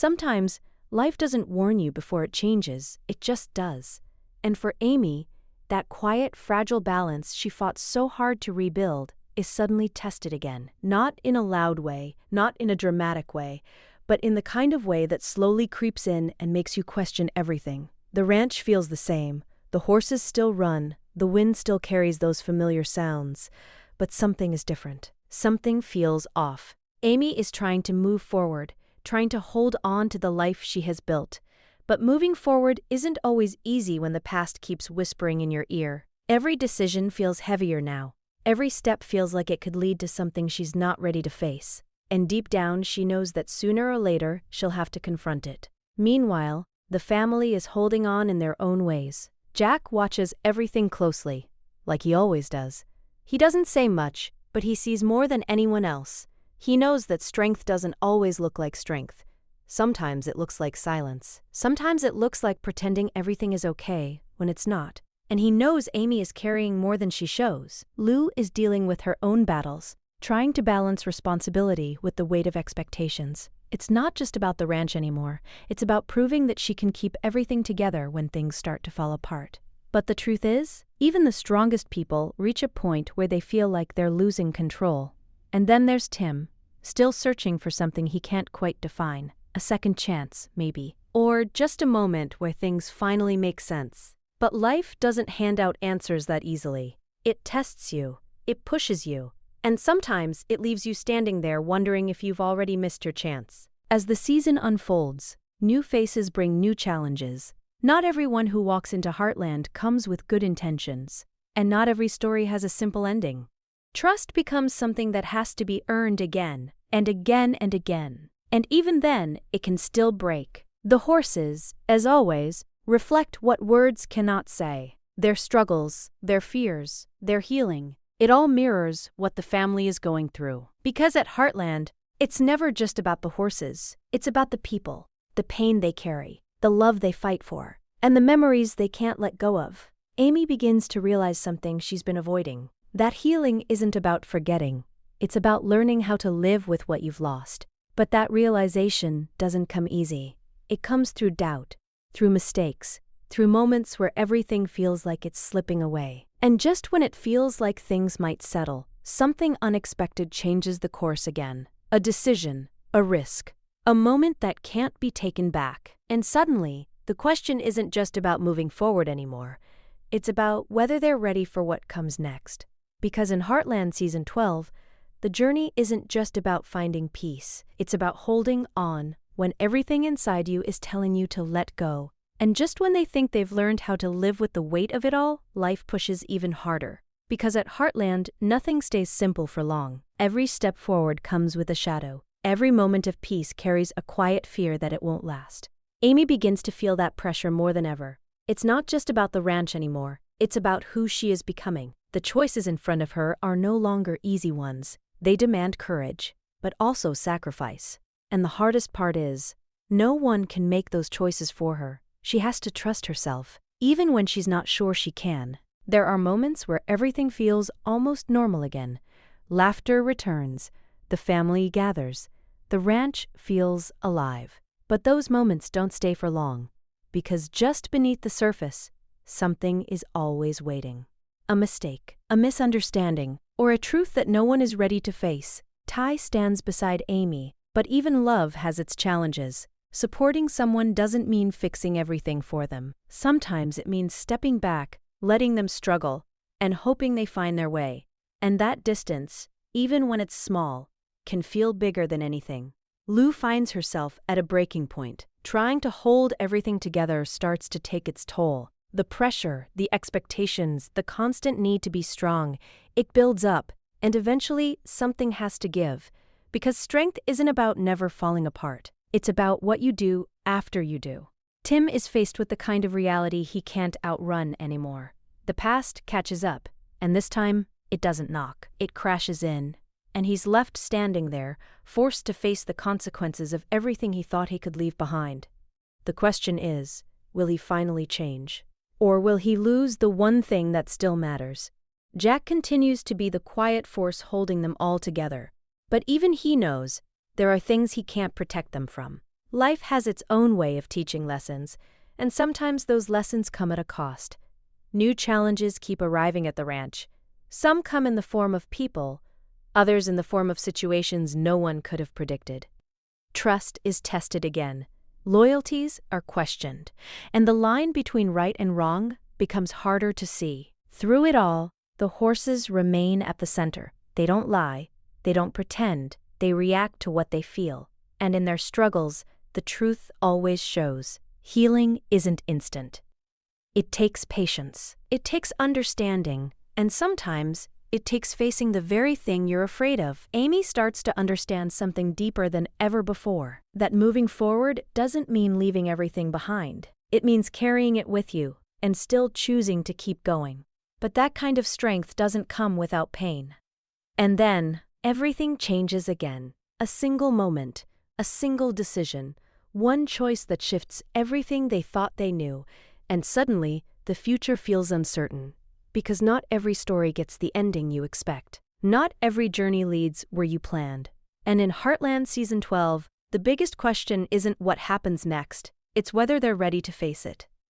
Sometimes, life doesn't warn you before it changes, it just does. And for Amy, that quiet, fragile balance she fought so hard to rebuild is suddenly tested again. Not in a loud way, not in a dramatic way, but in the kind of way that slowly creeps in and makes you question everything. The ranch feels the same. The horses still run, the wind still carries those familiar sounds. But something is different. Something feels off. Amy is trying to move forward, trying to hold on to the life she has built. But moving forward isn't always easy when the past keeps whispering in your ear. Every decision feels heavier now. Every step feels like it could lead to something she's not ready to face. And deep down, she knows that sooner or later, she'll have to confront it. Meanwhile, the family is holding on in their own ways. Jack watches everything closely, like he always does. He doesn't say much, but he sees more than anyone else. He knows that strength doesn't always look like strength. Sometimes it looks like silence. Sometimes it looks like pretending everything is okay when it's not. And he knows Amy is carrying more than she shows. Lou is dealing with her own battles, trying to balance responsibility with the weight of expectations. It's not just about the ranch anymore. It's about proving that she can keep everything together when things start to fall apart. But the truth is, even the strongest people reach a point where they feel like they're losing control. And then there's Tim, still searching for something he can't quite define. A second chance, maybe. Or just a moment where things finally make sense. But life doesn't hand out answers that easily. It tests you. It pushes you. And sometimes it leaves you standing there wondering if you've already missed your chance. As the season unfolds, new faces bring new challenges. Not everyone who walks into Heartland comes with good intentions. And not every story has a simple ending. Trust becomes something that has to be earned again, and again and again. And even then, it can still break. The horses, as always, reflect what words cannot say. Their struggles, their fears, their healing. It all mirrors what the family is going through. Because at Heartland, it's never just about the horses. It's about the people, the pain they carry, the love they fight for, and the memories they can't let go of. Amy begins to realize something she's been avoiding. That healing isn't about forgetting. It's about learning how to live with what you've lost. But that realization doesn't come easy. It comes through doubt, through mistakes, through moments where everything feels like it's slipping away. And just when it feels like things might settle, something unexpected changes the course again. A decision, a risk, a moment that can't be taken back. And suddenly, the question isn't just about moving forward anymore. It's about whether they're ready for what comes next. Because in Heartland Season 12, the journey isn't just about finding peace. It's about holding on when everything inside you is telling you to let go. And just when they think they've learned how to live with the weight of it all, life pushes even harder. Because at Heartland, nothing stays simple for long. Every step forward comes with a shadow. Every moment of peace carries a quiet fear that it won't last. Amy begins to feel that pressure more than ever. It's not just about the ranch anymore. It's about who she is becoming. The choices in front of her are no longer easy ones. They demand courage, but also sacrifice. And the hardest part is, no one can make those choices for her. She has to trust herself, even when she's not sure she can. There are moments where everything feels almost normal again. Laughter returns, the family gathers, the ranch feels alive. But those moments don't stay for long, because just beneath the surface, something is always waiting. A mistake, a misunderstanding, or a truth that no one is ready to face. Ty stands beside Amy, but even love has its challenges. Supporting someone doesn't mean fixing everything for them. Sometimes it means stepping back, letting them struggle, and hoping they find their way. And that distance, even when it's small, can feel bigger than anything. Lou finds herself at a breaking point. Trying to hold everything together starts to take its toll. The pressure, the expectations, the constant need to be strong, it builds up, and eventually something has to give. Because strength isn't about never falling apart. It's about what you do after you do. Tim is faced with the kind of reality he can't outrun anymore. The past catches up, and this time, it doesn't knock. It crashes in, and he's left standing there, forced to face the consequences of everything he thought he could leave behind. The question is, will he finally change? Or will he lose the one thing that still matters? Jack continues to be the quiet force holding them all together. But even he knows there are things he can't protect them from. Life has its own way of teaching lessons, and sometimes those lessons come at a cost. New challenges keep arriving at the ranch. Some come in the form of people, others in the form of situations no one could have predicted. Trust is tested again. Loyalties are questioned, and the line between right and wrong becomes harder to see. Through it all, the horses remain at the center. They don't lie, they don't pretend, they react to what they feel. And in their struggles, the truth always shows. Healing isn't instant. It takes patience. It takes understanding, and sometimes it takes facing the very thing you're afraid of. Amy starts to understand something deeper than ever before. That moving forward doesn't mean leaving everything behind. It means carrying it with you and still choosing to keep going. But that kind of strength doesn't come without pain. And then, everything changes again. A single moment, a single decision, one choice that shifts everything they thought they knew, and suddenly, the future feels uncertain. Because not every story gets the ending you expect. Not every journey leads where you planned. And in Heartland Season 12, the biggest question isn't what happens next, it's whether they're ready to face it.